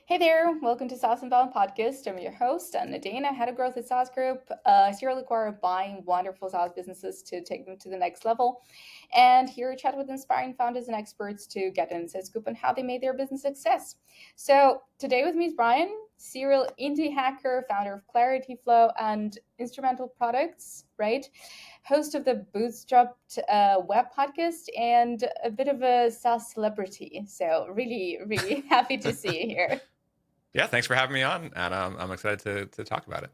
Hey there, welcome to saas.unbound podcast. I'm your host, Nadeina, head of growth at SaaS Group. Serial acquirer buying wonderful SaaS businesses to take them to the next level. And here we chat with inspiring founders and experts to get an inside scoop on how they made their business success. So today with me is Brian, serial indie hacker, founder of ClarityFlow and Instrumental Products, right? Host of the Bootstrapped Web podcast and a bit of a SaaS celebrity. So really, really happy to see you here. Yeah, thanks for having me on, and I'm excited to talk about it.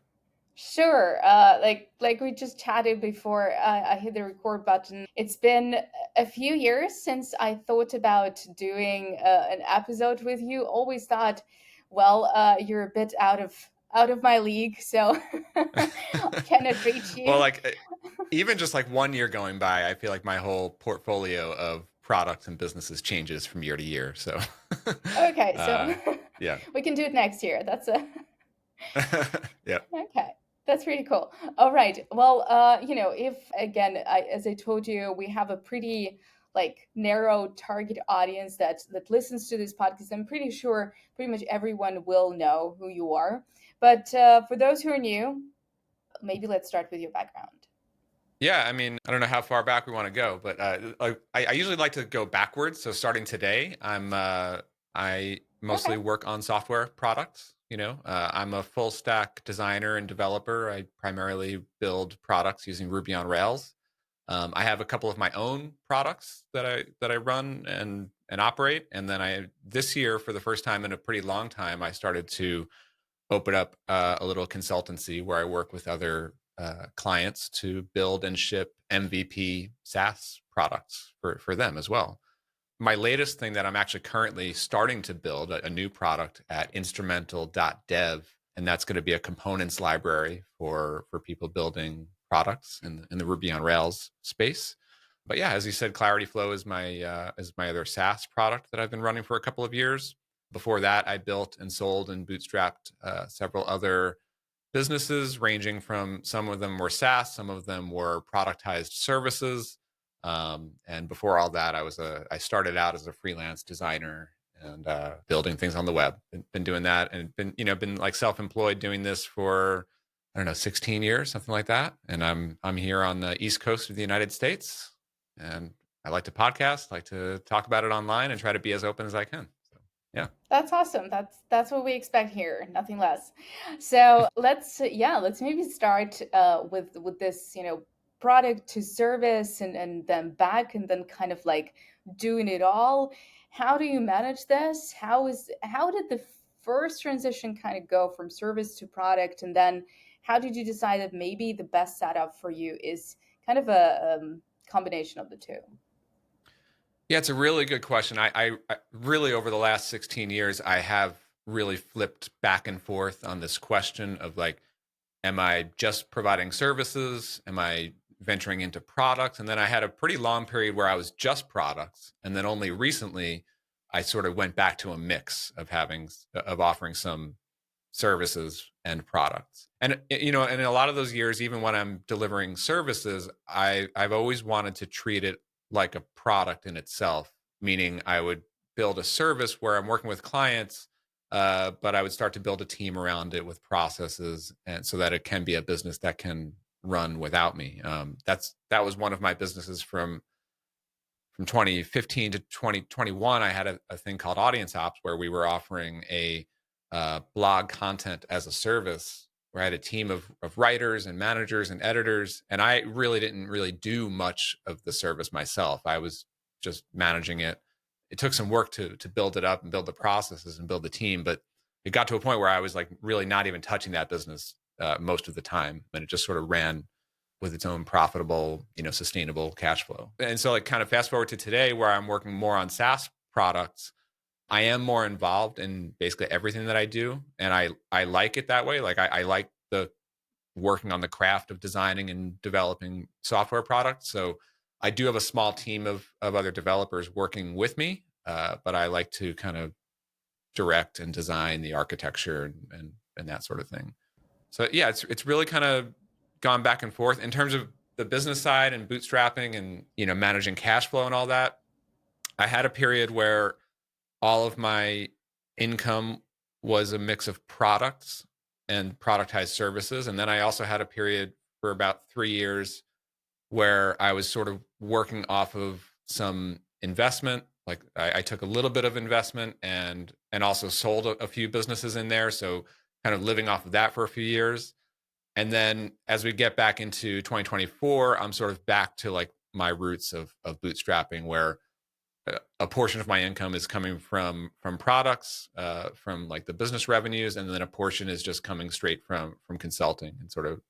Sure. Like we just chatted before I hit the record button. It's been a few years since I thought about doing an episode with you. Always thought, well, you're a bit out of my league, so cannot reach Well, you. like even just like 1 year going by, I feel like my whole portfolio of products and businesses changes from year to year. So, Okay, so yeah, we can do it next year. That's a yeah, Okay, that's pretty cool. All right. Well, if again, as I told you, we have a pretty narrow target audience that listens to this podcast. I'm pretty sure pretty much everyone will know who you are. But for those who are new, maybe let's start with your background. yeah. I mean, I don't know how far back we want to go, but I usually like to go backwards. So starting today, I mostly Okay. work on software products. I'm a full stack designer and developer. I primarily build products using Ruby on Rails. I have a couple of my own products that I run and operate, and then I this year for the first time in a pretty long time I started to open up a little consultancy where I work with other clients to build and ship MVP SaaS products for them as well. My latest thing that I'm actually currently starting to build a new product at instrumental.dev, and that's going to be a components library for people building products in the Ruby on Rails space. But yeah, as you said, ClarityFlow is my other SaaS product that I've been running for a couple of years. Before that, I built and sold and bootstrapped several other businesses, ranging from some of them were SaaS, some of them were productized services. And before all that, I started out as a freelance designer and building things on the web. Been doing that and been like self-employed doing this for I don't know 16 years, something like that. And I'm here on the East Coast of the United States, and I like to podcast, like to talk about it online, and try to be as open as I can. So yeah. That's awesome. That's what we expect here, nothing less. So let's maybe start with this, product to service and then back and then kind of like doing it all. How do you manage this? How did the first transition kind of go from service to product, and then how did you decide that maybe the best setup for you is kind of a combination of the two? Yeah, it's a really good question. I really, over the last 16 years, I have really flipped back and forth on this question of like, am I just providing services? Am I venturing into products? And then I had a pretty long period where I was just products. And then only recently, I sort of went back to a mix of offering some services and products. And and in a lot of those years, even when I'm delivering services, I've always wanted to treat it like a product in itself, meaning I would build a service where I'm working with clients, but I would start to build a team around it with processes, and so that it can be a business that can run without me. That was one of my businesses from 2015 to 2021. I had a thing called Audience Ops where we were offering a blog content as a service, where I had a team of writers and managers and editors, and I really didn't really do much of the service myself. I was just managing it. It took some work to build it up and build the processes and build the team, but it got to a point where I was like really not even touching that business most of the time, and it just sort of ran with its own profitable, sustainable cash flow. And so, like, kind of fast forward to today, where I'm working more on SaaS products. I am more involved in basically everything that I do, and I like it that way. Like I like the working on the craft of designing and developing software products. So I do have a small team of other developers working with me, but I like to kind of direct and design the architecture and that sort of thing. So yeah, it's really kind of gone back and forth in terms of the business side and bootstrapping and managing cash flow and all that. I had a period where all of my income was a mix of products and productized services. And then I also had a period for about 3 years where I was sort of working off of some investment. Like I took a little bit of investment and also sold a few businesses in there. So kind of living off of that for a few years. And then as we get back into 2024, I'm sort of back to like my roots of bootstrapping, where a portion of my income is coming from products, from like the business revenues, and then a portion is just coming straight from consulting and sort of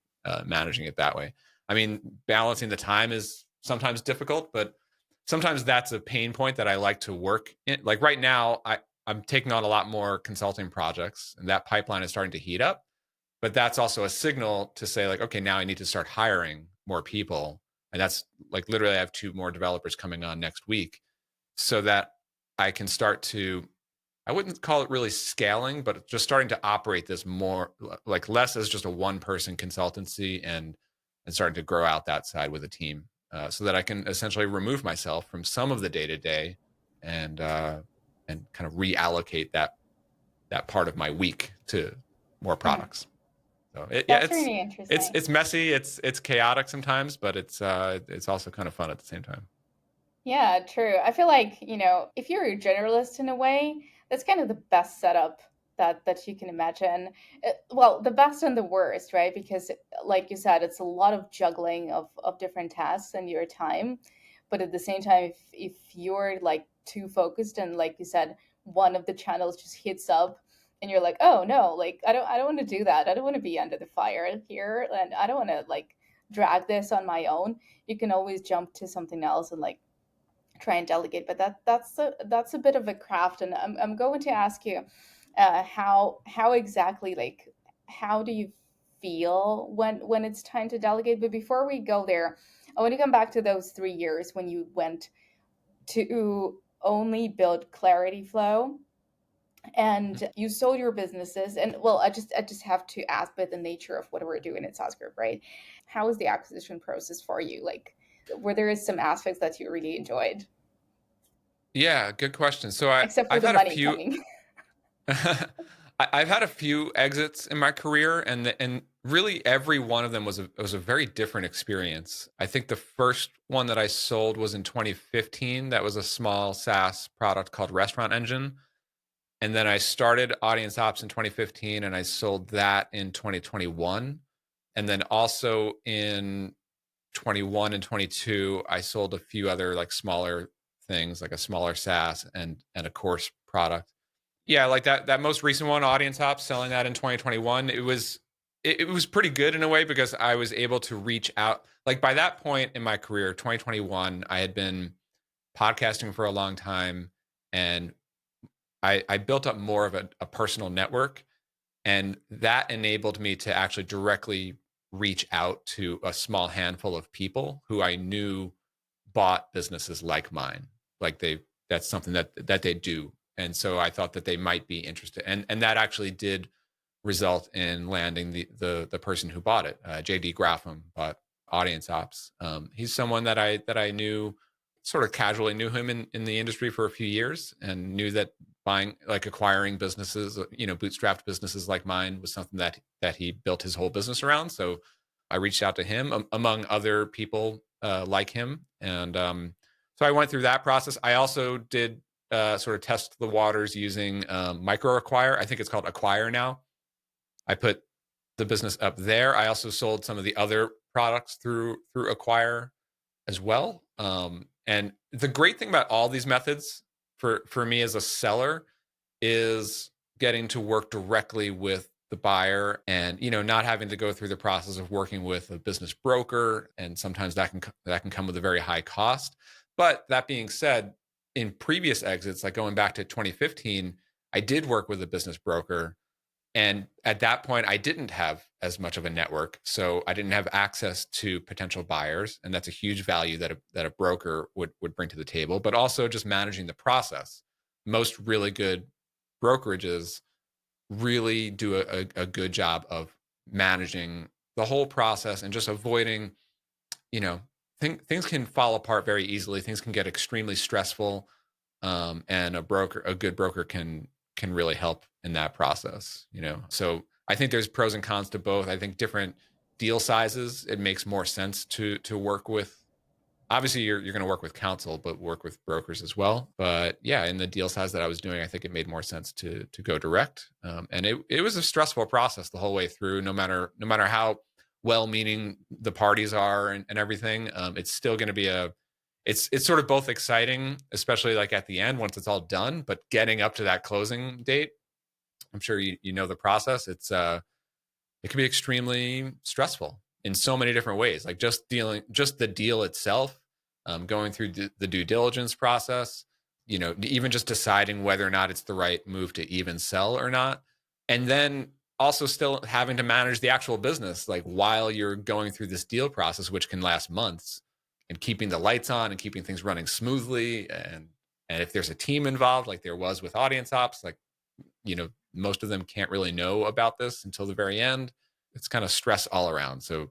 managing it that way. I mean, balancing the time is sometimes difficult, but sometimes that's a pain point that I like to work in. Like right now, I'm taking on a lot more consulting projects, and that pipeline is starting to heat up. But that's also a signal to say like, okay, now I need to start hiring more people, and that's like literally I have 2 more developers coming on next week, so that I can start to, I wouldn't call it really scaling, but just starting to operate this more like less as just a one person consultancy, and starting to grow out that side with a team, so that I can essentially remove myself from some of the day to day, and kind of reallocate that part of my week to more Mhm. products. So That's really interesting. it's messy, it's chaotic sometimes, but it's also kind of fun at the same time. Yeah, true. I feel like, if you're a generalist in a way, that's kind of the best setup that you can imagine. Well, the best and the worst, right? Because like you said, it's a lot of juggling of different tasks and your time. But at the same time, if you're like too focused and like you said, one of the channels just hits up and you're like, "Oh no, like I don't want to do that. I don't want to be under the fire here and I don't want to like drag this on my own." You can always jump to something else and like try and delegate, but that's a bit of a craft. And I'm going to ask you, how exactly, like, how do you feel when it's time to delegate? But before we go there, I want to come back to those 3 years when you went to only build ClarityFlow and you sold your businesses. And well, I just have to ask, by the nature of what we're doing at saas group, right? How was the acquisition process for you? Like, were there some aspects that you really enjoyed, Yeah, good question. So except for I've the had a money few coming? I've had a few exits in my career, and really every one of them was a very different experience. I think the first one that I sold was in 2015. That was a small SaaS product called Restaurant Engine. And then I started Audience Ops in 2015, and I sold that in 2021. And then also in 21 and 22, I sold a few other like smaller things, like a smaller SaaS and a course product. Yeah, like that most recent one, Audience Ops, selling that in 2021, it was pretty good in a way, because I was able to reach out. Like by that point in my career, 2021, I had been podcasting for a long time, and I built up more of a personal network, and that enabled me to actually directly reach out to a small handful of people who I knew bought businesses like mine. Like that's something that they do. And so I thought that they might be interested. And that actually did result in landing the person who bought it. JD Graffam bought Audience Ops. He's someone that I knew, sort of casually knew him in the industry for a few years, and knew that acquiring businesses, bootstrapped businesses like mine, was something that he built his whole business around. So I reached out to him, among other people like him. And so I went through that process. I also did sort of test the waters using Micro Acquire. I think it's called Acquire now. I put the business up there. I also sold some of the other products through Acquire as well. And the great thing about all these methods for me as a seller is getting to work directly with the buyer, and not having to go through the process of working with a business broker, and sometimes that can come with a very high cost. But that being said, in previous exits, like going back to 2015, I did work with a business broker, and at that point, I didn't have as much of a network. So I didn't have access to potential buyers. And that's a huge value that a broker would bring to the table, but also just managing the process. Most really good brokerages really do a good job of managing the whole process, and just avoiding, things can fall apart very easily. Things can get extremely stressful. And a good broker can really help in that process, So I think there's pros and cons to both. I think different deal sizes, it makes more sense to work with. Obviously, you're going to work with counsel, but work with brokers as well. But yeah, in the deal size that I was doing, I think it made more sense to go direct. And it was a stressful process the whole way through. No matter how well-meaning the parties are and everything, it's still going to be it's sort of both exciting, especially like at the end once it's all done. But getting up to that closing date, I'm sure you know the process. It can be extremely stressful in so many different ways. Like just the deal itself, going through the due diligence process, even just deciding whether or not it's the right move to even sell or not. And then also still having to manage the actual business, like while you're going through this deal process, which can last months, and keeping the lights on and keeping things running smoothly. And if there's a team involved, like there was with audience ops, like, most of them can't really know about this until the very end. It's kind of stress all around. So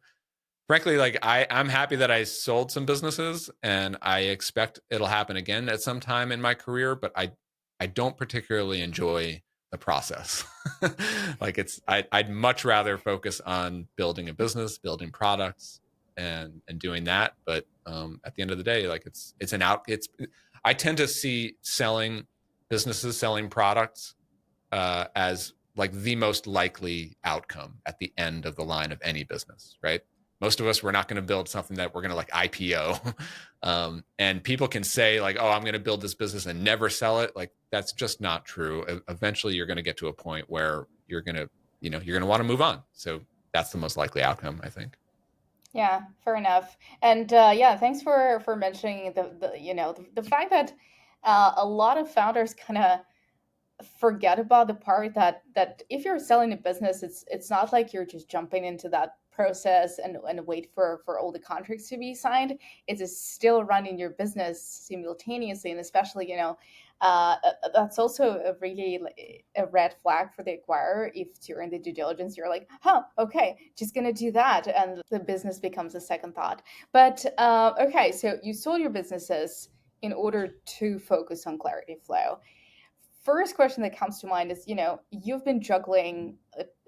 frankly, like I'm happy that I sold some businesses, and I expect it'll happen again at some time in my career, but I don't particularly enjoy the process. Like I'd much rather focus on building a business, building products, and doing that. But at the end of the day, like I tend to see selling businesses, selling products, as like the most likely outcome at the end of the line of any business, right? Most of us, we're not going to build something that we're going to like IPO. And people can say like, oh, I'm going to build this business and never sell it. Like that's just not true. Eventually you're going to get to a point where you're going to want to move on. So that's the most likely outcome, I think. Yeah, fair enough. And yeah, thanks for mentioning the fact that a lot of founders kind of forget about the part that if you're selling a business, it's not like you're just jumping into that process and wait for all the contracts to be signed. It is still running your business simultaneously, and especially that's also a really a red flag for the acquirer if during the due diligence you're like, huh, okay, just gonna do that, and the business becomes a second thought. But okay, so you sold your businesses in order to focus on ClarityFlow. First question that comes to mind is, you've been juggling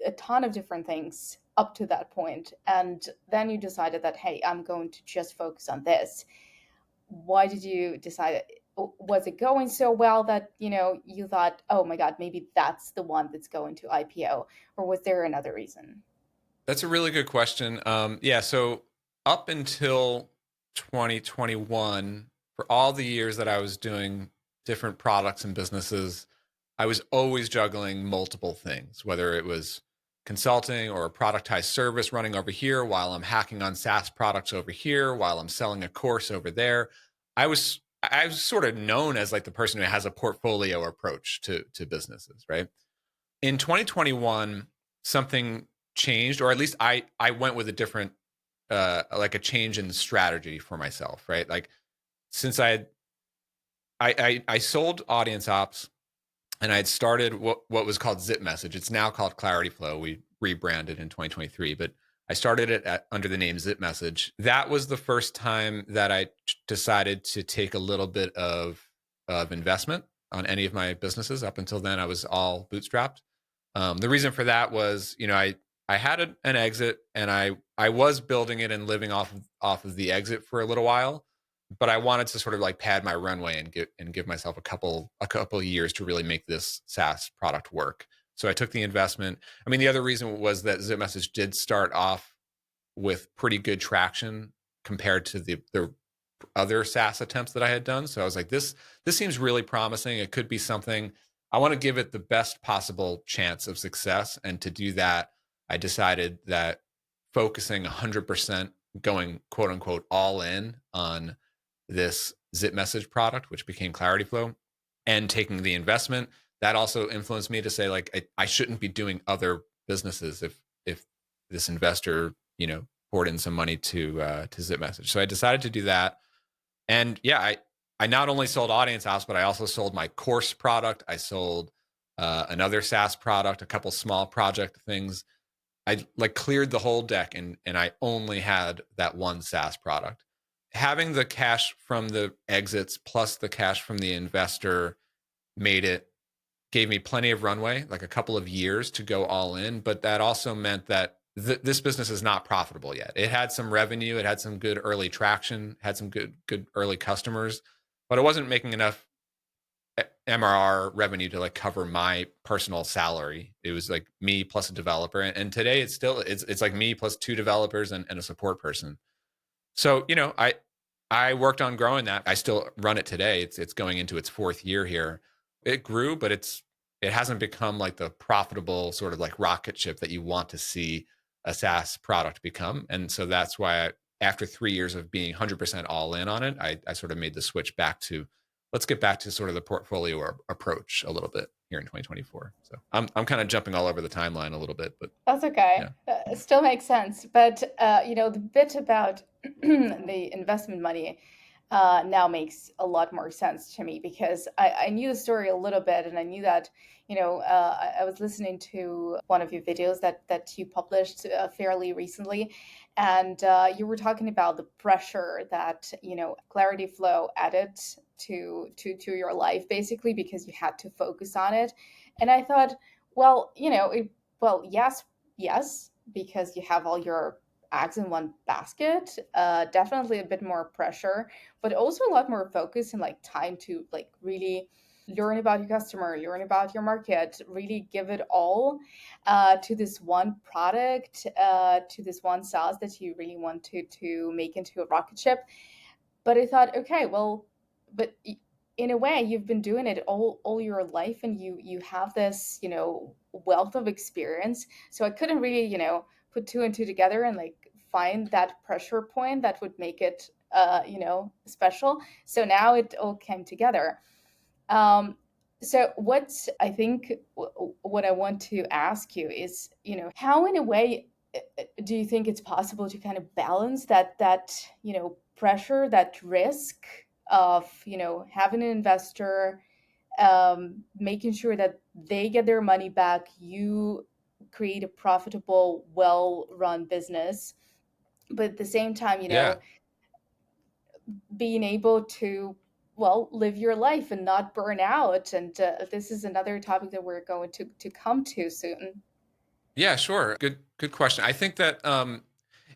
a ton of different things up to that point, and then you decided that, hey, I'm going to just focus on this. Why did you decide? Was it going so well that you thought, oh my god, maybe that's the one that's going to IPO, or was there another reason? That's a really good question. Yeah, so up until 2021, for all the years that I was doing different products and businesses, I was always juggling multiple things, whether it was consulting or a productized service running over here while I'm hacking on SaaS products over here, while I'm selling a course over there. I was sort of known as like the person who has a portfolio approach to businesses, right? In 2021, something changed, or at least I went with a different like a change in strategy for myself, right? Like since I sold audience ops, and I had started what was called Zip Message. It's now called ClarityFlow. We rebranded in 2023, but I started it under the name Zip Message. That was the first time that I decided to take a little bit of investment on any of my businesses. Up until then, I was all bootstrapped. The reason for that was, I had an exit, and I was building it and living off of the exit for a little while, but I wanted to sort of like pad my runway and give myself a couple of years to really make this SaaS product work. So I took the investment. I mean, the other reason was that Zip Message did start off with pretty good traction compared to the other SaaS attempts that I had done. So I was like, this seems really promising. It could be something. I want to give it the best possible chance of success. And to do that, I decided that focusing 100%, going quote unquote all in on this Zip Message product, which became ClarityFlow, and taking the investment, that also influenced me to say like I shouldn't be doing other businesses if this investor poured in some money to Zip Message. So I decided to do that. And yeah, I not only sold Audience House, but I also sold my course product. I sold another SaaS product, a couple small project things. I like cleared the whole deck, and I only had that one SaaS product. Having the cash from the exits plus the cash from the investor made it gave me plenty of runway, like a couple of years to go all in. But that also meant that this business is not profitable yet. It had some revenue, it had some good early traction, had some good early customers, but it wasn't making enough MRR revenue to like cover my personal salary. It was like me plus a developer, and today it's like me plus 2 developers and a support person. So I worked on growing that. I still run it today. It's going into its 4th year here. It grew, but it hasn't become like the profitable sort of like rocket ship that you want to see a SaaS product become. And so that's why after 3 years of being 100% all in on it, I sort of made the switch back to, let's get back to sort of the portfolio approach a little bit here in 2024. So I'm kind of jumping all over the timeline a little bit, but That's okay. yeah. It still makes sense. But the bit about the investment money now makes a lot more sense to me, because I knew the story a little bit, and I knew that, I was listening to one of your videos that you published fairly recently, and you were talking about the pressure that, ClarityFlow added to your life, basically, because you had to focus on it. And I thought, well, yes, because you have all your eggs in one basket. Definitely a bit more pressure, but also a lot more focus and like time to like really learn about your customer, learn about your market, really give it all to this one product, to this one SaaS that you really want to make into a rocket ship. But I thought, okay, well, but in a way, you've been doing it all your life, and you have this, wealth of experience. So I couldn't really, put two and two together and like find that pressure point that would make it, special. So now it all came together. So what I think, what I want to ask you is, how in a way do you think it's possible to kind of balance that pressure, that risk of having an investor, making sure that they get their money back, you create a profitable, well-run business, but at the same time, Yeah. being able to, well, live your life and not burn out. And this is another topic that we're going to come to soon. Yeah, sure. Good question. I think that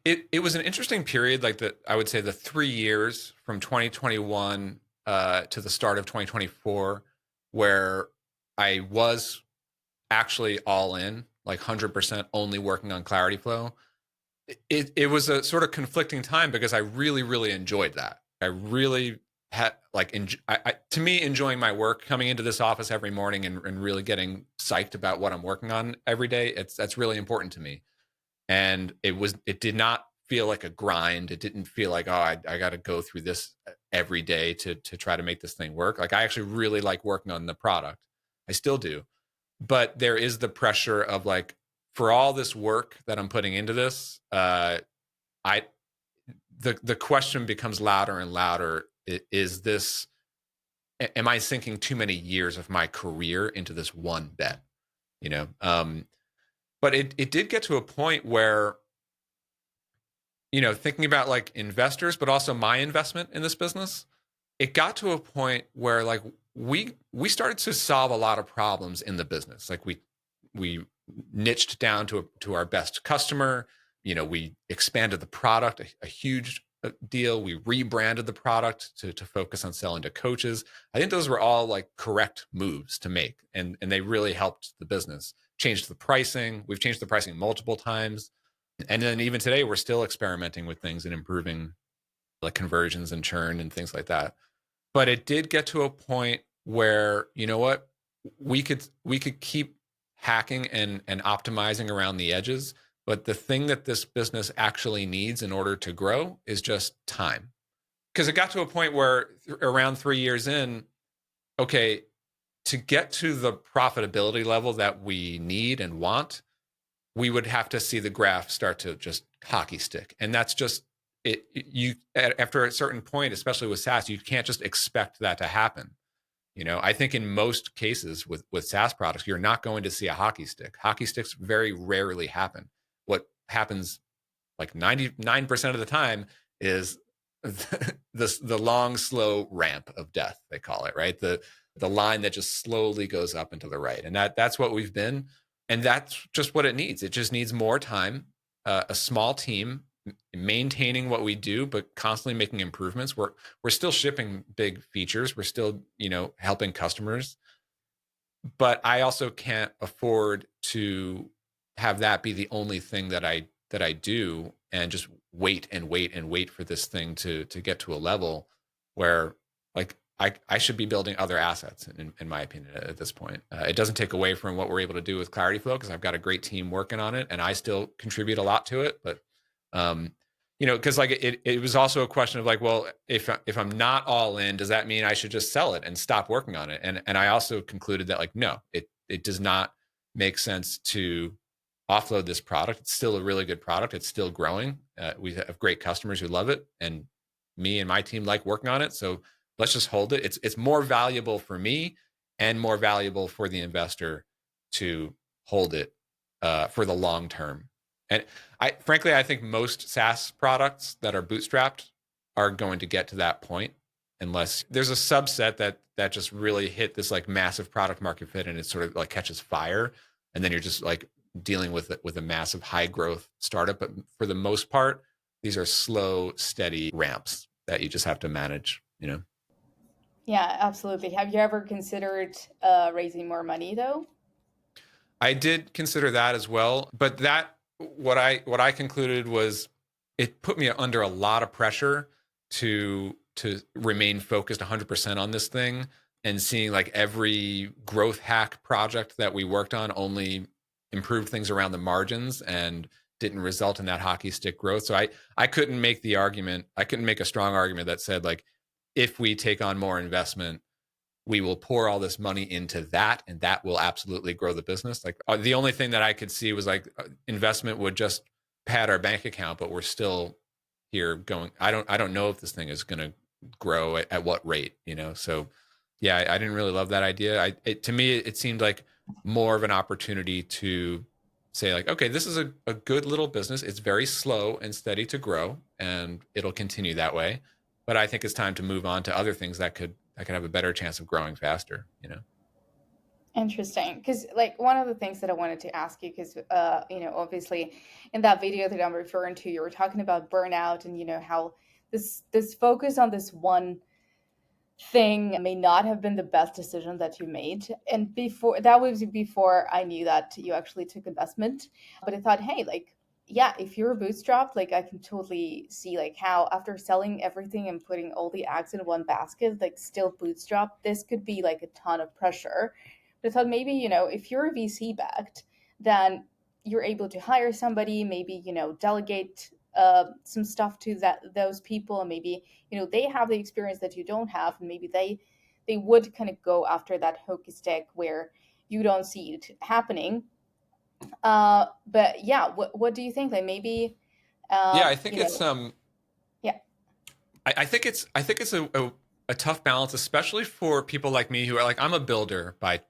it was an interesting period, like I would say the 3 years from 2021 to the start of 2024, where I was actually all in, like 100% only working on ClarityFlow. It was a sort of conflicting time because I really, really enjoyed that. I really had like, to me, enjoying my work, coming into this office every morning and really getting psyched about what I'm working on every day. That's really important to me. And it did not feel like a grind. It didn't feel like, oh, I got to go through this every day to try to make this thing work. Like I actually really like working on the product. I still do. But there is the pressure of like, for all this work that I'm putting into this, I the question becomes louder and louder. Is this, am I sinking too many years of my career into this one bet? But it did get to a point where, thinking about like investors, but also my investment in this business, it got to a point where like we started to solve a lot of problems in the business. Like we niched down to our best customer. We expanded the product a huge deal. We rebranded the product to focus on selling to coaches. I think those were all like correct moves to make, and they really helped the business. Changed the pricing. We've changed the pricing multiple times, and then even today we're still experimenting with things and improving like conversions and churn and things like that. But it did get to a point where, you know what, we could keep hacking and optimizing around the edges, but the thing that this business actually needs in order to grow is just time. Because it got to a point where around 3 years in, okay, to get to the profitability level that we need and want, we would have to see the graph start to just hockey stick. And that's just it. You, after a certain point, especially with SaaS, you can't just expect that to happen. I think in most cases with SaaS products, you're not going to see a hockey stick. Hockey sticks very rarely happen. What happens like 99% of the time is the long, slow ramp of death, they call it, right? the line that just slowly goes up and to the right. And that's what we've been. And that's just what it needs. It just needs more time, a small team maintaining what we do, but constantly making improvements. We're still shipping big features. We're still, helping customers, but I also can't afford to have that be the only thing that I do, and just wait and wait and wait for this thing to get to a level where, like, I should be building other assets, in my opinion, at this point. It doesn't take away from what we're able to do with ClarityFlow, because I've got a great team working on it and I still contribute a lot to it. But, because like it was also a question of like, well, if I'm not all in, does that mean I should just sell it and stop working on it? And I also concluded that, like, no, it does not make sense to offload this product. It's still a really good product. It's still growing. We have great customers who love it, and me and my team like working on it. So let's just hold it. It's more valuable for me and more valuable for the investor to hold it for the long term. And frankly, I think most SaaS products that are bootstrapped are going to get to that point, unless there's a subset that just really hit this like massive product market fit and it sort of like catches fire, and then you're just like dealing with it with a massive high growth startup. But for the most part, these are slow, steady ramps that you just have to manage. Yeah, absolutely. Have you ever considered raising more money though? I did consider that as well, but what I concluded was it put me under a lot of pressure to remain focused 100% on this thing, and seeing like every growth hack project that we worked on only improved things around the margins and didn't result in that hockey stick growth. So I couldn't make the argument. I couldn't make a strong argument that said, like, if we take on more investment, we will pour all this money into that, and that will absolutely grow the business. Like, the only thing that I could see was like investment would just pad our bank account, but we're still here going, I don't know if this thing is going to grow at what rate, So yeah, I didn't really love that idea. To me, it seemed like more of an opportunity to say, like, okay, this is a good little business. It's very slow and steady to grow, and it'll continue that way. But I think it's time to move on to other things that could have a better chance of growing faster. Interesting, because like one of the things that I wanted to ask you, because obviously in that video that I'm referring to, you were talking about burnout, and how this focus on this one thing may not have been the best decision that you made. And before that was before I knew that you actually took investment. But I thought, hey, like, yeah, if you're bootstrapped, like I can totally see like how after selling everything and putting all the eggs in one basket, like still bootstrap, this could be like a ton of pressure. But I thought maybe, if you're VC backed, then you're able to hire somebody, maybe, delegate some stuff to those people, and maybe they have the experience that you don't have, and maybe they would kind of go after that hockey stick where you don't see it happening. But yeah, what do you think? Like maybe, Yeah, I think it's yeah. I think it's a tough balance, especially for people like me who are like, I'm a builder by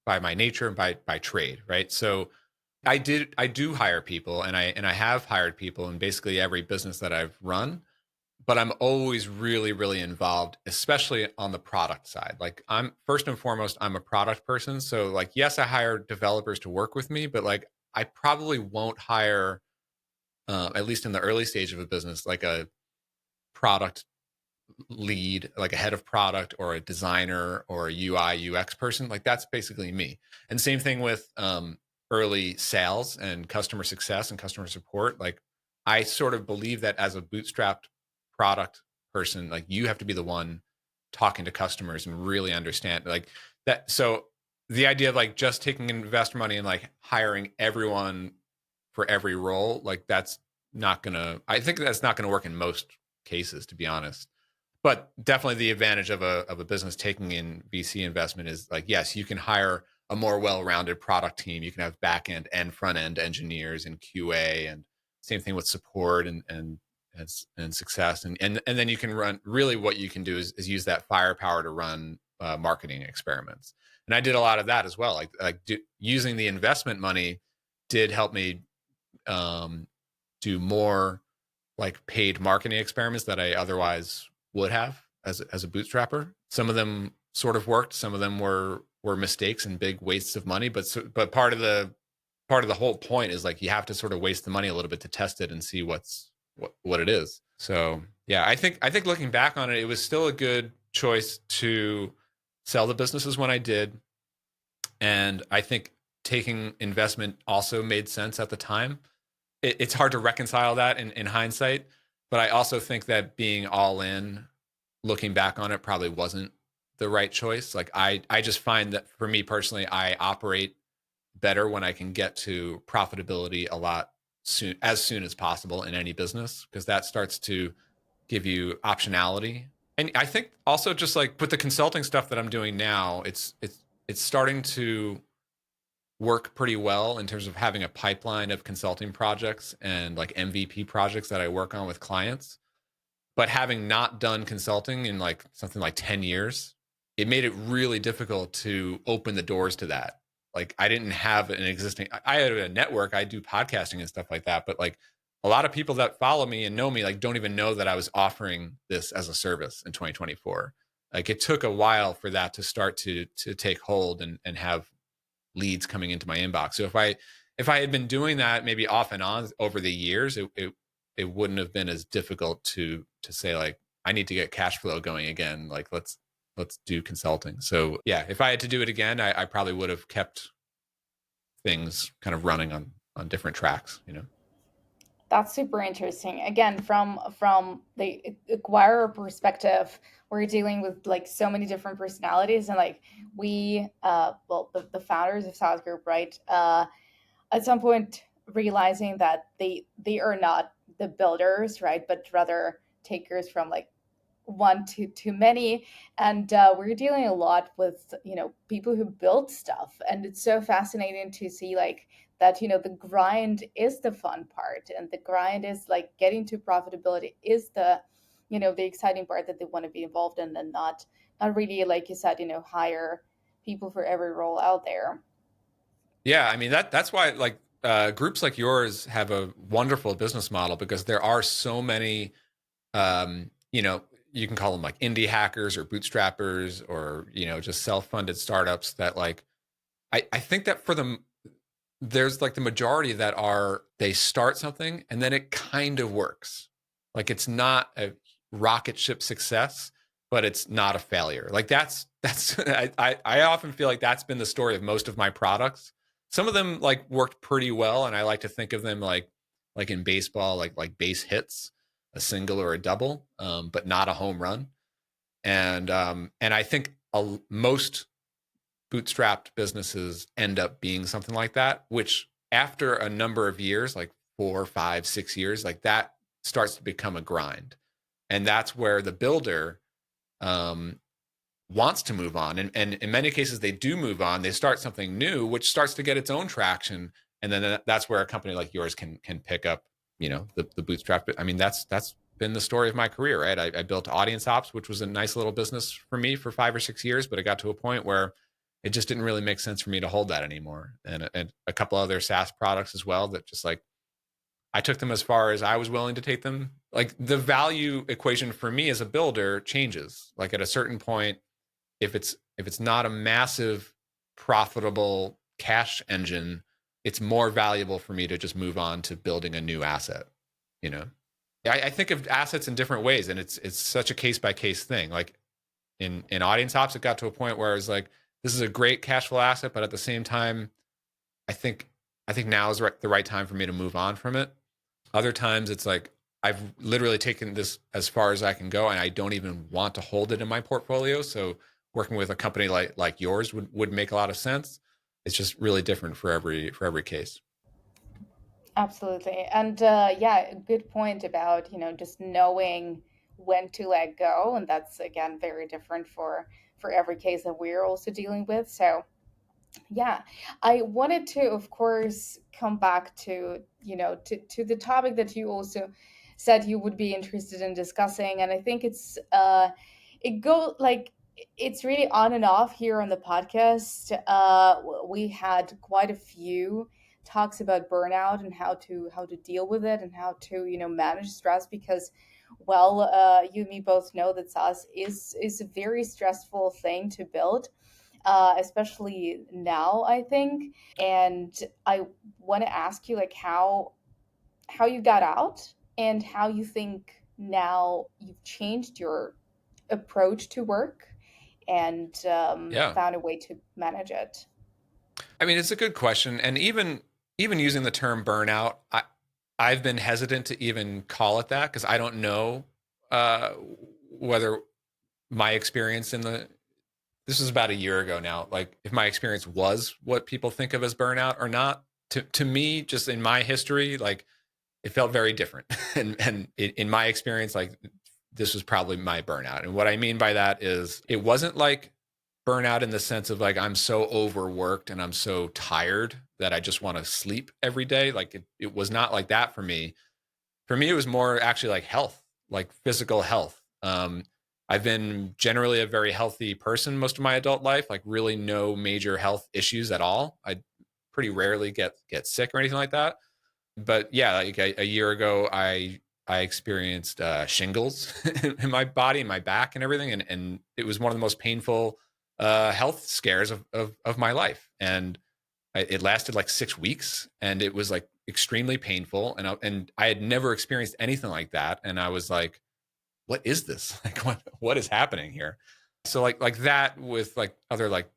my nature and by trade, right? So I do hire people, and I have hired people in basically every business that I've run, but I'm always really, really involved, especially on the product side. Like, I'm first and foremost, I'm a product person. So like, yes, I hire developers to work with me, but like, I probably won't hire, at least in the early stage of a business, like a product lead, like a head of product or a designer or a UI UX person. Like, that's basically me. And same thing with early sales and customer success and customer support. Like, I sort of believe that as a bootstrapped product person, like, you have to be the one talking to customers and really understand like that. So the idea of like just taking investor money and like hiring everyone for every role, like, I think that's not gonna work in most cases, to be honest. But definitely the advantage of a business taking in VC investment is like, yes, you can hire a more well-rounded product team. You can have back end and front end engineers and QA, and same thing with support and success. And then you can run, really what you can do is use that firepower to run marketing experiments. And I did a lot of that as well. Using the investment money did help me do more like paid marketing experiments that I otherwise would have as a bootstrapper. Some of them sort of worked. Some of them were mistakes and big wastes of money. But part of the whole point is like you have to sort of waste the money a little bit to test it and see what it is. So yeah, I think looking back on it, it was still a good choice to sell the businesses when I did, and I think taking investment also made sense at the time. It's hard to reconcile that in hindsight, but I also think that being all in, looking back on it, probably wasn't the right choice. Like I just find that for me personally, I operate better when I can get to profitability a lot soon as possible in any business, because that starts to give you optionality. And I think also just like with the consulting stuff that I'm doing now, it's starting to work pretty well in terms of having a pipeline of consulting projects and like MVP projects that I work on with clients. But having not done consulting in like something like 10 years, it made it really difficult to open the doors to that. Like I didn't have an existing, I had a network, I do podcasting and stuff like that. But like a lot of people that follow me and know me, like don't even know that I was offering this as a service in 2024. Like it took a while for that to start to take hold and have leads coming into my inbox. So if I had been doing that maybe off and on over the years, it wouldn't have been as difficult to say like I need to get cash flow going again. Like let's do consulting. So yeah, if I had to do it again, I probably would have kept things kind of running on different tracks, you know. That's super interesting. Again, from the acquirer perspective, we're dealing with like so many different personalities, and like we, well, the founders of SaaS Group, right? At some point realizing that they are not the builders, right, but rather takers from like one to many. And we're dealing a lot with people who build stuff, and it's so fascinating to see like that the grind is the fun part, and the grind is like getting to profitability is the exciting part that they want to be involved in, and not really, like you said, hire people for every role out there. Yeah, I mean that's why like groups like yours have a wonderful business model, because there are so many you know, you can call them like indie hackers or bootstrappers or, just self-funded startups that like, I think that for them, there's like the majority that they start something and then it kind of works. Like it's not a rocket ship success, but it's not a failure. Like that's I often feel like that's been the story of most of my products. Some of them like worked pretty well, and I like to think of them like in baseball, like base hits, a single or a double, but not a home run. And I think most bootstrapped businesses end up being something like that, which after a number of years, like 4, 5, 6 years, like that starts to become a grind. And that's where the builder um, wants to move on. And in many cases, they do move on. They start something new, which starts to get its own traction. And then that's where a company like yours can pick up, the bootstrap. I mean, that's been the story of my career, right? I built Audience Ops, which was a nice little business for me for 5 or 6 years, but it got to a point where it just didn't really make sense for me to hold that anymore. And a couple other SaaS products as well that just like I took them as far as I was willing to take them. Like the value equation for me as a builder changes. Like at a certain point, if it's not a massive profitable cash engine, it's more valuable for me to just move on to building a new asset. You know, I think of assets in different ways, and it's such a case by case thing. Like in Audience Ops, it got to a point where it's like this is a great cash flow asset, but at the same time, I think now is the right time for me to move on from it. Other times, it's like I've literally taken this as far as I can go, and I don't even want to hold it in my portfolio. So working with a company like yours would make a lot of sense. It's just really different for every case. Absolutely. And yeah, a good point about, just knowing when to let go. And that's again very different for every case that we're also dealing with. So yeah, I wanted to, of course, come back to, to the topic that you also said you would be interested in discussing. And I think it go like, it's really on and off here on the podcast. We had quite a few talks about burnout and how to deal with it and how to, manage stress, because Well, you and me both know that SaaS is a very stressful thing to build, especially now, I think. And I want to ask you, like, how you got out and how you think now you've changed your approach to work and Yeah. found a way to manage it. I mean, it's a good question. And even using the term burnout, I've been hesitant to even call it that because I don't know uh, whether my experience in the this was about a year ago now, like if my experience was what people think of as burnout or not. To me, just in my history, like it felt very different. And in my experience, like this was probably my burnout. And what I mean by that is it wasn't like burnout in the sense of like I'm so overworked and I'm so tired that I just want to sleep every day. Like it was not like that for me. For me, it was more actually like health, like physical health. I've been generally a very healthy person most of my adult life, like really no major health issues at all. I pretty rarely get sick or anything like that. But yeah, like a year ago, I experienced shingles in my body and my back and everything, and it was one of the most painful health scares of my life. And it lasted like 6 weeks, and it was like extremely painful. And I had never experienced anything like that. And I was like, "What is this? Like, what is happening here?" So like that with like other like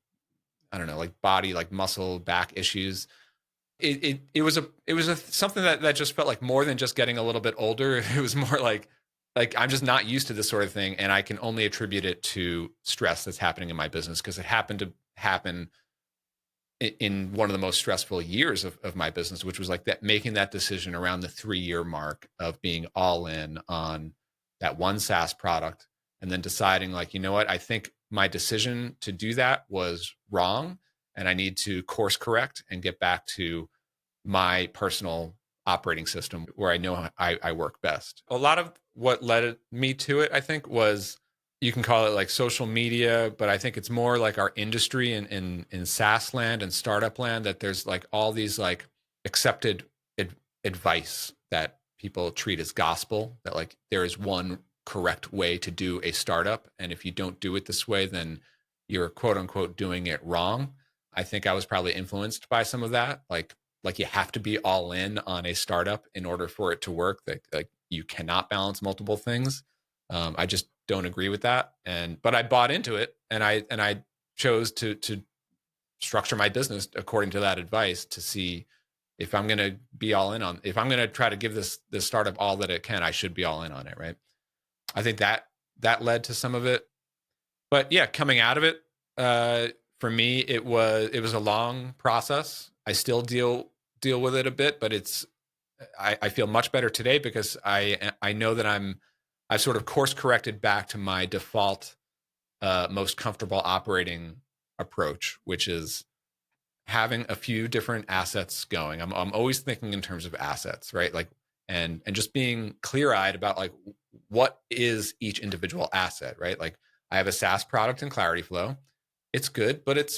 I don't know like body like muscle back issues. It was a something that just felt like more than just getting a little bit older. It was more like I'm just not used to this sort of thing, and I can only attribute it to stress that's happening in my business because it happened to happen in one of the most stressful years of my business, which was like that making that decision around the 3 year mark of being all in on that one SaaS product and then deciding like, you know what, I think my decision to do that was wrong and I need to course correct and get back to my personal operating system where I know I work best. A lot of what led me to it, I think, was you can call it like social media, but I think it's more like our industry in SaaS land and startup land that there's like all these like accepted advice that people treat as gospel, that like there is one correct way to do a startup. And if you don't do it this way, then you're quote unquote doing it wrong. I think I was probably influenced by some of that. Like you have to be all in on a startup in order for it to work. Like you cannot balance multiple things. I just don't agree with that. But I bought into it, and I chose to structure my business according to that advice to see if I'm going to be all in on. If I'm going to try to give this startup all that it can, I should be all in on it, right? I think that led to some of it. But yeah, coming out of it, for me, it was a long process. I still deal with it a bit, but I feel much better today because I know that I've sort of course corrected back to my default most comfortable operating approach, which is having a few different assets going. I'm always thinking in terms of assets, right? Like and just being clear-eyed about like what is each individual asset, right? Like I have a SaaS product in ClarityFlow. It's good, but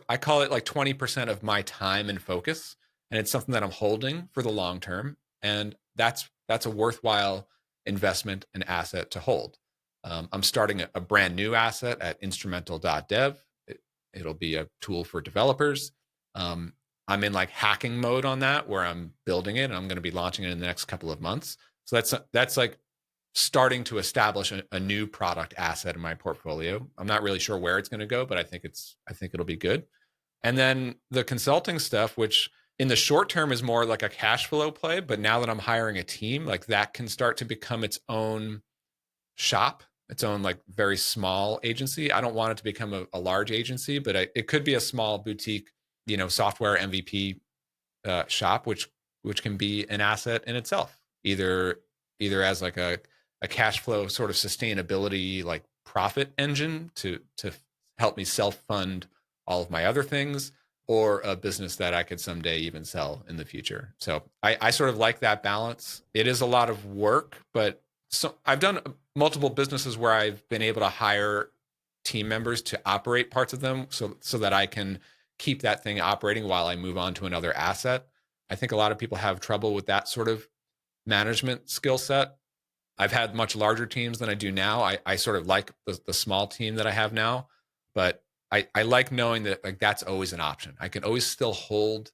I call it like 20% of my time and focus, and it's something that I'm holding for the long term, and that's a worthwhile investment and asset to hold. I'm starting a brand new asset at instrumental.dev. It'll be a tool for developers. Um, I'm in like hacking mode on that where I'm building it and I'm going to be launching it in the next couple of months. So that's like starting to establish a new product asset in my portfolio. I'm not really sure where it's going to go, but I think it'll be good. And then the consulting stuff, which in the short term is more like a cash flow play, but now that I'm hiring a team, like that can start to become its own shop, its own like very small agency. I don't want it to become a large agency, but it could be a small boutique, software MVP shop, which can be an asset in itself, either as like a cash flow sort of sustainability like profit engine to help me self fund all of my other things, or a business that I could someday even sell in the future. So I sort of like that balance. It is a lot of work, but so I've done multiple businesses where I've been able to hire team members to operate parts of them so that I can keep that thing operating while I move on to another asset. I think a lot of people have trouble with that sort of management skill set. I've had much larger teams than I do now. I sort of like the small team that I have now, but I like knowing that like that's always an option. I can always still hold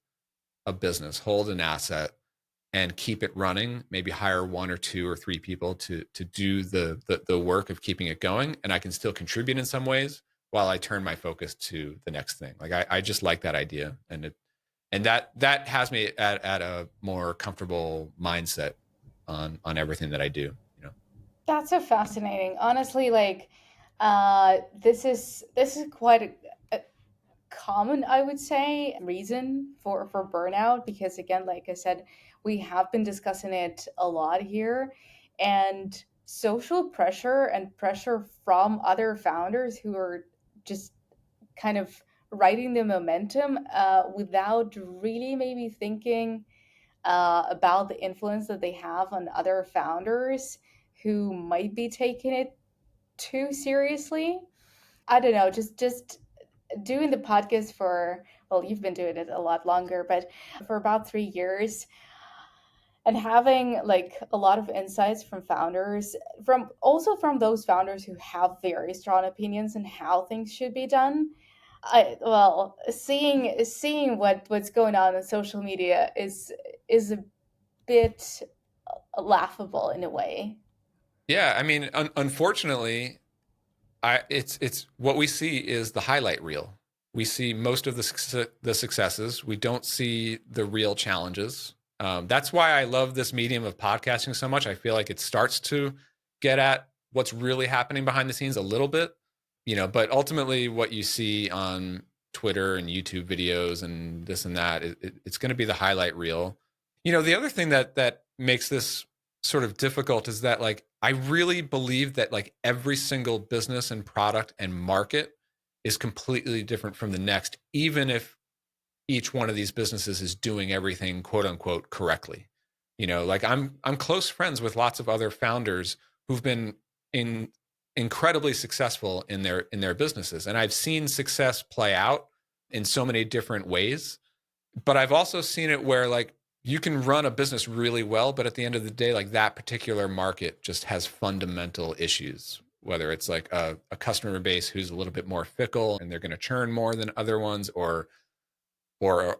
a business, hold an asset, and keep it running. Maybe hire one or two or three people to do the work of keeping it going, and I can still contribute in some ways while I turn my focus to the next thing. Like I just like that idea, and that has me at a more comfortable mindset on everything that I do. You know. That's so fascinating. Honestly, like this is quite a common, I would say, reason for burnout, because again, like I said, we have been discussing it a lot here, and social pressure and pressure from other founders who are just kind of riding the momentum without really maybe thinking about the influence that they have on other founders who might be taking it too seriously. I don't know, just doing the podcast for, well, you've been doing it a lot longer, but for about 3 years, and having like a lot of insights from founders, from also from those founders who have very strong opinions on how things should be done. I, well, seeing what's going on in social media is a bit laughable in a way. Yeah, I mean, unfortunately, it's what we see is the highlight reel. We see most of the successes. We don't see the real challenges. That's why I love this medium of podcasting so much. I feel like it starts to get at what's really happening behind the scenes a little bit, but ultimately what you see on Twitter and YouTube videos and this and that, it's going to be the highlight reel. The other thing that makes this sort of difficult is that like I really believe that like every single business and product and market is completely different from the next, even if each one of these businesses is doing everything quote unquote correctly. Like I'm close friends with lots of other founders who've been in incredibly successful in their businesses, and I've seen success play out in so many different ways. But I've also seen it where like you can run a business really well, but at the end of the day, like that particular market just has fundamental issues, whether it's like a customer base who's a little bit more fickle and they're going to churn more than other ones, or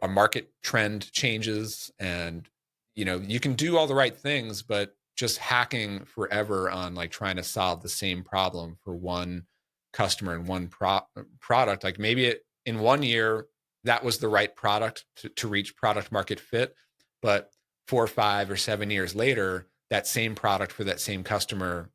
a market trend changes, and you can do all the right things, but just hacking forever on like trying to solve the same problem for one customer and one product, like maybe in 1 year that was the right product to reach product market fit, but 4 or 5 or 7 years later, that same product for that same customer,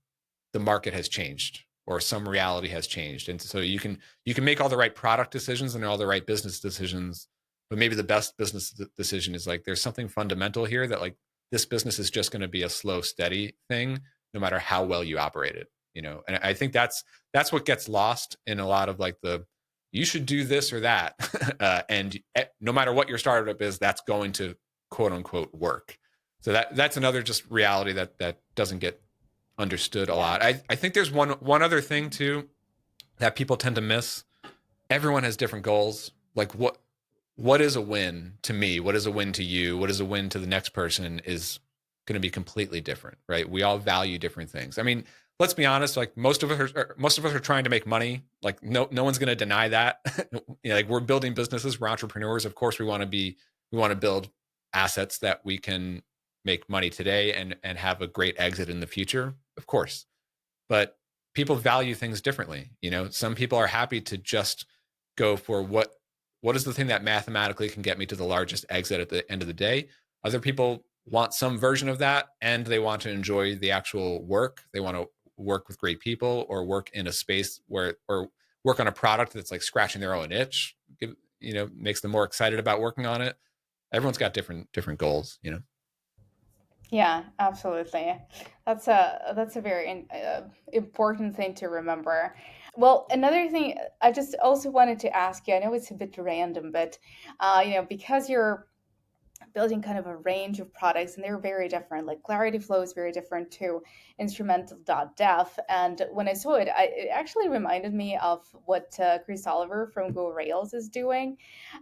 the market has changed or some reality has changed. And so you can make all the right product decisions and all the right business decisions, but maybe the best business decision is like there's something fundamental here that like this business is just going to be a slow steady thing no matter how well you operate it. And I think that's what gets lost in a lot of like the you should do this or that and no matter what your startup is, that's going to quote unquote work. So that's another just reality that doesn't get understood a Yeah. lot. I think there's one other thing too that people tend to miss. Everyone has different goals. Like what is a win to me? What is a win to you? What is a win to the next person is going to be completely different, right? We all value different things. I mean, let's be honest. Like most of us are trying to make money. Like no one's going to deny that. Like we're building businesses. We're entrepreneurs. Of course, we want to build assets that we can make money today and have a great exit in the future. Of course, but people value things differently. Some people are happy to just go for what is the thing that mathematically can get me to the largest exit at the end of the day. Other people want some version of that, and they want to enjoy the actual work. They want to work with great people or work in a space or work on a product that's like scratching their own itch, makes them more excited about working on it. Everyone's got different goals. Yeah, absolutely. That's a very important thing to remember. Well, another thing I just also wanted to ask you. I know it's a bit random, but because you're building kind of a range of products, and they're very different. Like ClarityFlow is very different to instrumental.dev. And when I saw it, it actually reminded me of what Chris Oliver from Go Rails is doing.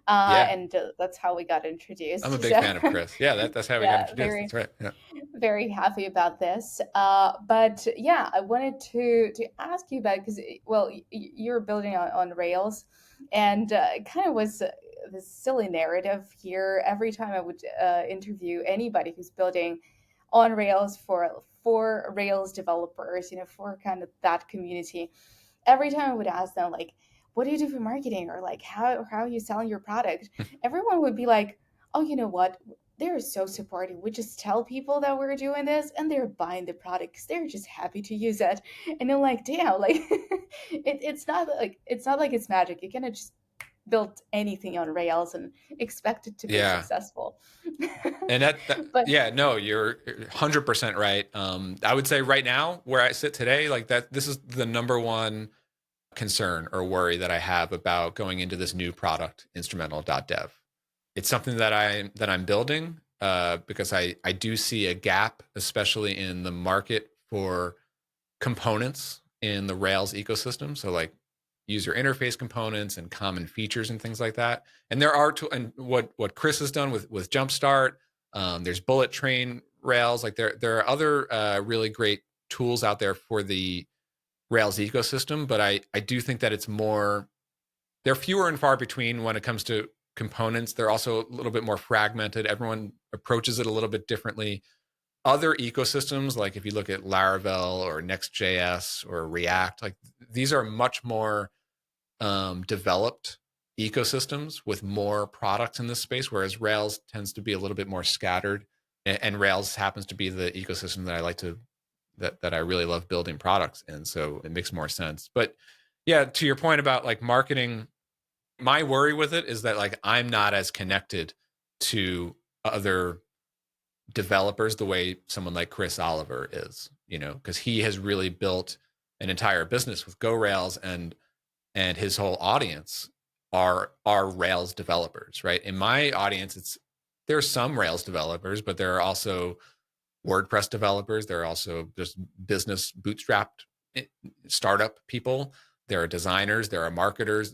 Yeah, And that's how we got I'm a introduced. big So fan of Chris. Yeah, that's how we got yeah, introduced. That's very, right. Yeah. very happy about this. But yeah, I wanted to ask you about, because well, you're building on Rails, and it kind of was this silly narrative here. Every time I would interview anybody who's building on Rails for Rails developers, for kind of that community, every time I would ask them, like, what do you do for marketing, or like how are you selling your product, everyone would be like, oh, you know what, they're so supportive. We just tell people that we're doing this, and they're buying the product because they're just happy to use it. And I'm like, damn, like it's not like it's magic. You cannot just build anything on Rails and expect it to be Yeah. successful. And But yeah, no, you're 100% right. I would say right now, where I sit today, like that, this is the number one concern or worry that I have about going into this new product, instrumental.dev. It's something that I'm building because I do see a gap, especially in the market for components in the Rails ecosystem. So like user interface components and common features and things like that. And there are and what Chris has done with Jumpstart. There's Bullet Train Rails. Like there are other really great tools out there for the Rails ecosystem, but I do think that they're fewer and far between when it comes to components. They're also a little bit more fragmented. Everyone approaches it a little bit differently. Other ecosystems, like if you look at Laravel or Next.js or React, like these are much more developed ecosystems with more products in this space, whereas Rails tends to be a little bit more scattered. And Rails happens to be the ecosystem that I like to that I really love building products in. So it makes more sense. But yeah, to your point about like marketing, my worry with it is that like I'm not as connected to other developers the way someone like Chris Oliver is, because he has really built an entire business with Go Rails, and his whole audience are Rails developers, right? In my audience, there's some Rails developers, but there are also WordPress developers. There are also just business bootstrapped startup people. There are designers. There are marketers.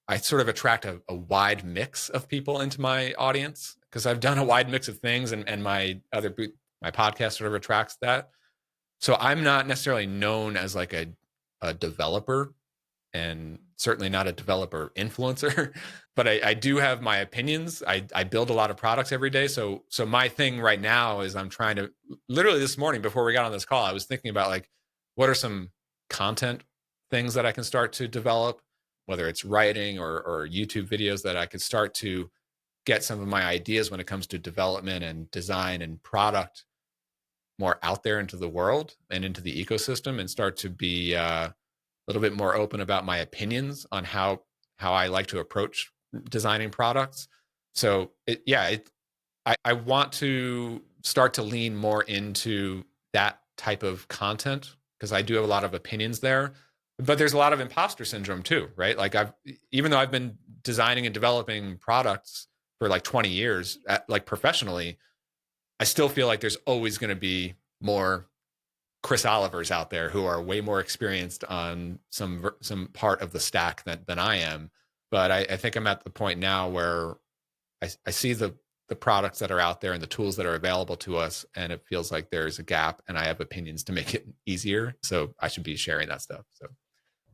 I sort of attract a wide mix of people into my audience because I've done a wide mix of things, and my podcast sort of attracts that. So I'm not necessarily known as like a developer, and certainly not a developer influencer, but I do have my opinions. I build a lot of products every day. So my thing right now is I'm trying to, literally this morning before we got on this call, I was thinking about like, what are some content things that I can start to develop, whether it's writing or YouTube videos that I could start to get some of my ideas when it comes to development and design and product more out there into the world and into the ecosystem, and start to be a little bit more open about my opinions on how I like to approach designing products. So I want to start to lean more into that type of content because I do have a lot of opinions there. But there's a lot of imposter syndrome too, right? Like even though I've been designing and developing products for like 20 years, like professionally, I still feel like there's always going to be more Chris Olivers out there who are way more experienced on some part of the stack than I am. But I think I'm at the point now where I see the products that are out there and the tools that are available to us, and it feels like there's a gap, and I have opinions to make it easier. So I should be sharing that stuff. So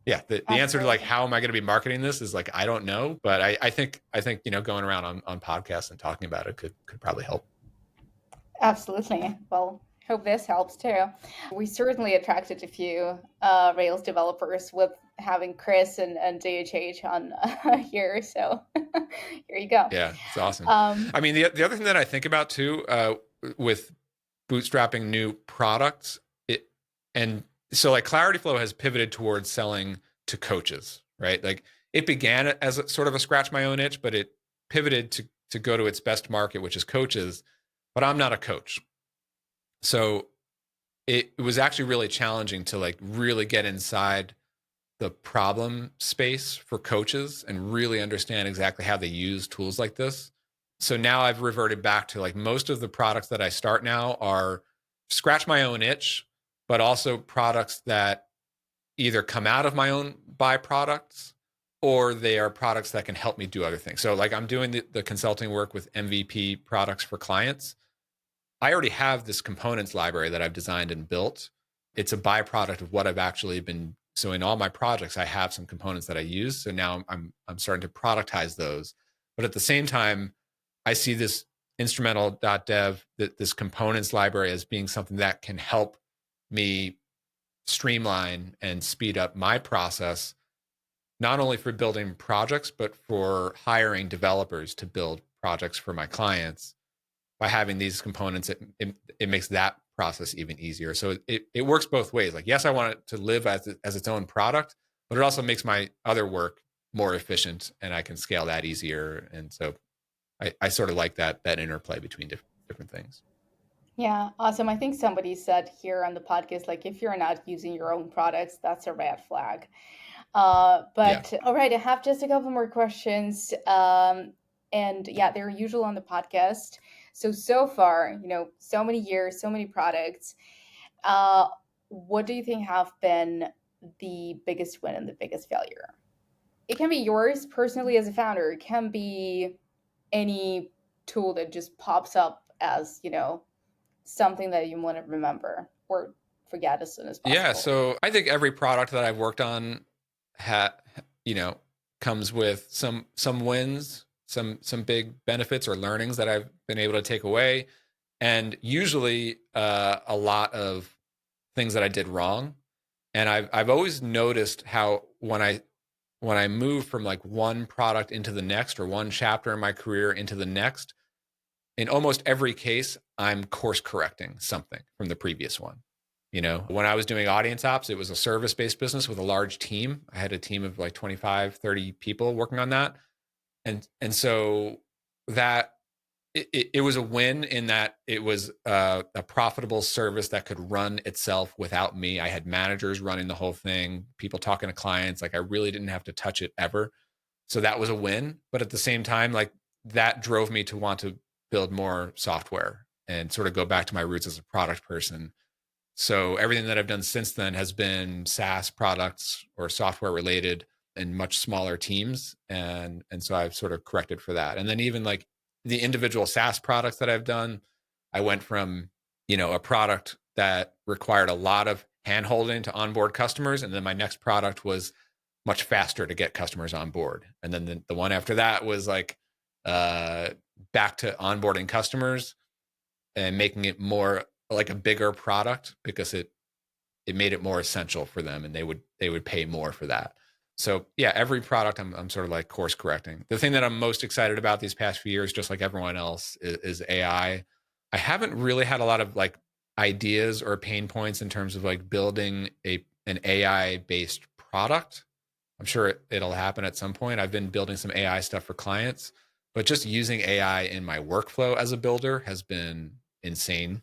yeah, the answer to like absolutely. how am I going to be marketing this is like I don't know, but I think going around on podcasts and talking about it could probably help. Absolutely. Well, hope this helps too. We certainly attracted a few Rails developers with having Chris and DHH on here. So here you go. Yeah, it's awesome. Um, I mean, the other thing that I think about too, with bootstrapping new products, and so like ClarityFlow has pivoted towards selling to coaches, right? Like it began as sort of a scratch my own itch, but it pivoted to go to its best market, which is coaches. But I'm not a coach, so it was actually really challenging to like really get inside the problem space for coaches and really understand exactly how they use tools like this. So now I've reverted back to like most of the products that I start now are scratch my own itch, but also products that either come out of my own byproducts or they are products that can help me do other things. So like I'm doing the consulting work with MVP products for clients. I already have this components library that I've designed and built. It's a byproduct of what I've actually been. So in all my projects, I have some components that I use. So now I'm starting to productize those. But at the same time, I see this instrumental.dev, this components library as being something that can help me streamline and speed up my process, not only for building projects, but for hiring developers to build projects for my clients. By having these components, it makes that process even easier. So it works both ways. Like, yes, I want it to live as its own product, but it also makes my other work more efficient and I can scale that easier. And so I sort of like that interplay between different things. Yeah, awesome. I think somebody said here on the podcast, like, if you're not using your own products, that's a red flag. Yeah. But all right, I have just a couple more questions. And yeah, they're usual on the podcast. So far, so many years, so many products. Uh, what do you think have been the biggest win and the biggest failure? It can be yours personally as a founder. It can be any tool that just pops up as, something that you want to remember or forget as soon as Yeah. possible. So I think every product that I've worked on ha you know comes with some wins, some big benefits or learnings that I've been able to take away, and usually a lot of things that I did wrong. And I've always noticed how when I move from like one product into the next or one chapter in my career into the next, in almost every case, I'm course correcting something from the previous one. When I was doing audience ops, it was a service-based business with a large team. I had a team of like 25, 30 people working on that. And so that it was a win in that it was a profitable service that could run itself without me. I had managers running the whole thing, people talking to clients. Like I really didn't have to touch it ever. So that was a win. But at the same time, like that drove me to want to build more software and sort of go back to my roots as a product person. So everything that I've done since then has been SaaS products or software related in much smaller teams. And so I've sort of corrected for that. And then even like the individual SaaS products that I've done, I went from, a product that required a lot of handholding to onboard customers. And then my next product was much faster to get customers on board. And then the one after that was like back to onboarding customers and making it more like a bigger product because it made it more essential for them and they would pay more for that. So yeah, every product I'm sort of like course correcting. The thing that I'm most excited about these past few years, just like everyone else, is AI. I haven't really had a lot of like ideas or pain points in terms of like building an AI based product. I'm sure it'll happen at some point. I've been building some AI stuff for clients, but just using AI in my workflow as a builder has been insane.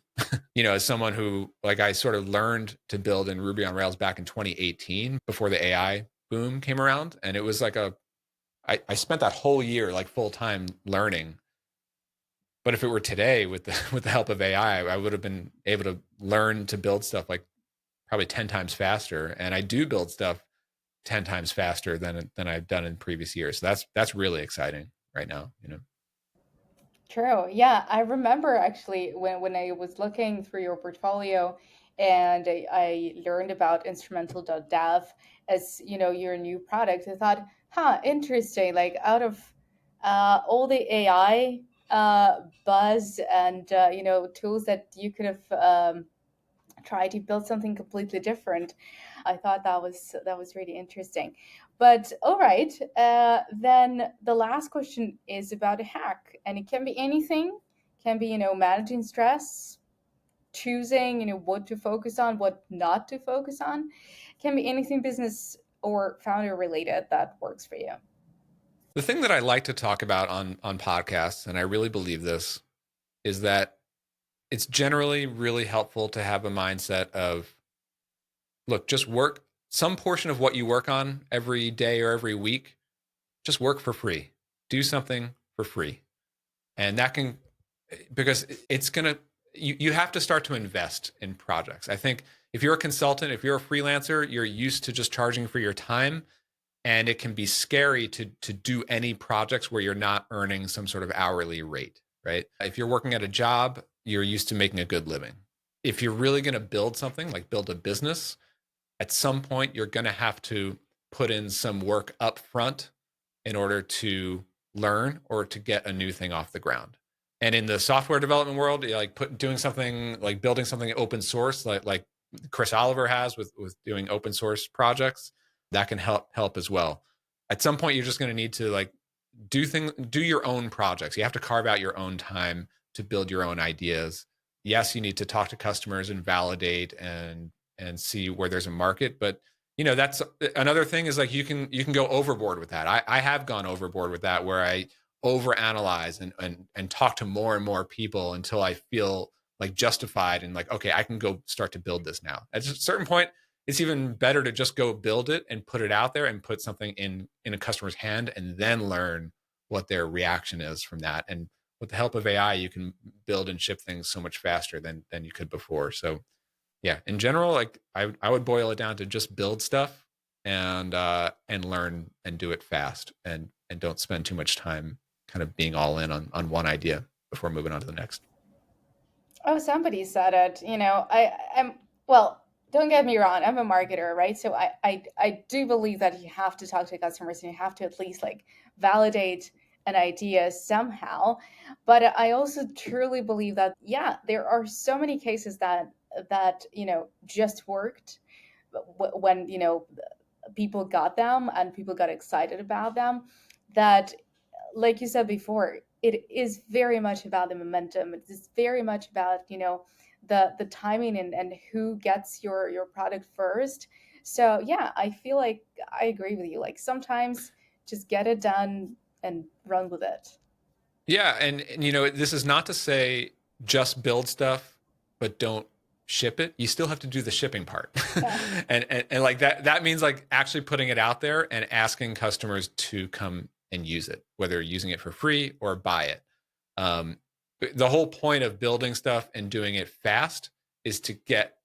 As someone who like I sort of learned to build in Ruby on Rails back in 2018 before the AI boom came around. And it was like I spent that whole year like full time learning. But if it were today with the help of AI, I would have been able to learn to build stuff like probably 10 times faster. And I do build stuff 10 times faster than I've done in previous years. So that's really exciting right now. True. Yeah, I remember actually when I was looking through your portfolio and I learned about instrumental.dev as, your new product. I thought, interesting. Like out of all the AI buzz and, tools that you could have tried to build something completely different. I thought that was really interesting. But all right, then the last question is about a hack, and it can be anything. Can be managing stress, choosing what to focus on, what not to focus on. Can be anything business or founder related that works for you. The thing that I like to talk about on podcasts, and I really believe this, is that it's generally really helpful to have a mindset of, look, just work some portion of what you work on every day or every week, just work for free. Do something for free. And that can, because it's going to, you have to start to invest in projects. I think if you're a consultant, if you're a freelancer, you're used to just charging for your time. And it can be scary to do any projects where you're not earning some sort of hourly rate, right? If you're working at a job, you're used to making a good living. If you're really going to build something, like build a business, at some point you're going to have to put in some work up front in order to learn or to get a new thing off the ground. And in the software development world, like doing something like building something open source, like Chris Oliver has with doing open source projects, that can help as well. At some point, you're just going to need to like do your own projects. You have to carve out your own time to build your own ideas. Yes, you need to talk to customers and validate and see where there's a market, but that's another thing is like you can go overboard with that. I have gone overboard with that, where I overanalyze and talk to more and more people until I feel like justified and like, okay, I can go start to build this now. At a certain point, it's even better to just go build it and put it out there and put something in a customer's hand and then learn what their reaction is from that. And with the help of AI, you can build and ship things so much faster than you could before. So yeah, in general, like I would boil it down to just build stuff and learn and do it fast and don't spend too much time kind of being all in on one idea before moving on to the next. Oh, somebody said it. I'm well. Don't get me wrong. I'm a marketer, right? So I do believe that you have to talk to customers and you have to at least like validate an idea somehow. But I also truly believe that yeah, there are so many cases that just worked when people got them and people got excited about them. That, like you said before, it is very much about the momentum. It is very much about the timing and who gets your product first. So yeah, I feel like I agree with you. Like sometimes just get it done and run with it. Yeah, and this is not to say just build stuff, but don't ship it. You still have to do the shipping part, Yeah. and like that means like actually putting it out there and asking customers to come and use it, whether using it for free or buy it. Um, the whole point of building stuff and doing it fast is to get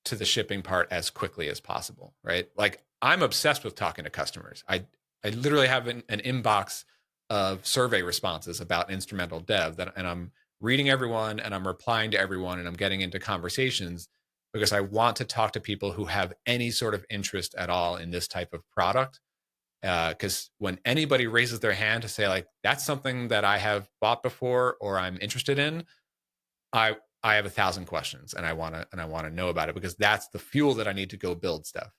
to the shipping part as quickly as possible, right? Like I'm obsessed with talking to customers. I literally have an inbox of survey responses about instrumental dev and I'm reading everyone and I'm replying to everyone and I'm getting into conversations because I want to talk to people who have any sort of interest at all in this type of product. Because when anybody raises their hand to say like that's something that I have bought before or I'm interested in, I I have 1,000 questions and I want to know about it because that's the fuel that I need to go build stuff.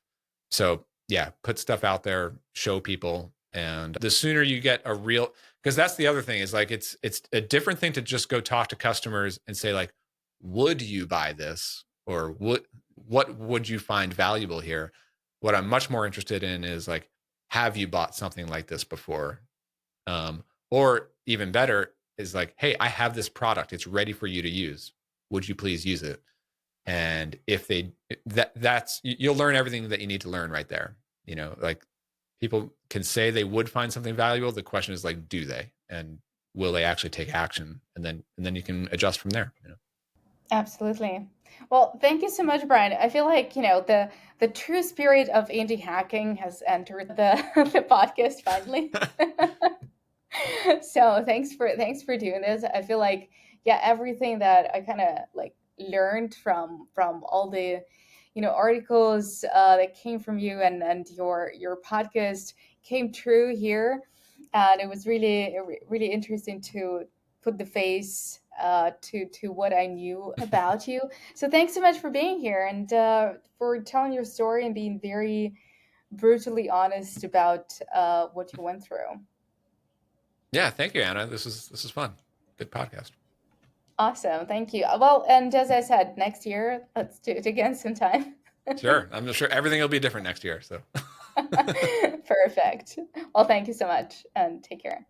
So yeah, put stuff out there, show people, and the sooner you get a real, because that's the other thing is like it's a different thing to just go talk to customers and say like, would you buy this or what would you find valuable here? What I'm much more interested in is like, have you bought something like this before? Or even better is like, hey, I have this product. It's ready for you to use. Would you please use it? And if they that's you'll learn everything that you need to learn right there. Like people can say they would find something valuable. The question is like, do they? And will they actually take action? And then you can adjust from there. Absolutely. Well, thank you so much, Brian. I feel like, the true spirit of indie hacking has entered the the podcast finally. So thanks for doing this. I feel like yeah, everything that I kind of like learned from all the articles that came from you and your podcast came true here, and it was really interesting to put the face to what I knew about you. So thanks so much for being here and for telling your story and being very brutally honest about what you went through. Yeah, thank you, Anna. This is fun. Good podcast. Awesome, thank you. Well, and as I said, next year let's do it again sometime. Sure. I'm sure everything will be different next year. So Perfect. Well, thank you so much and take care.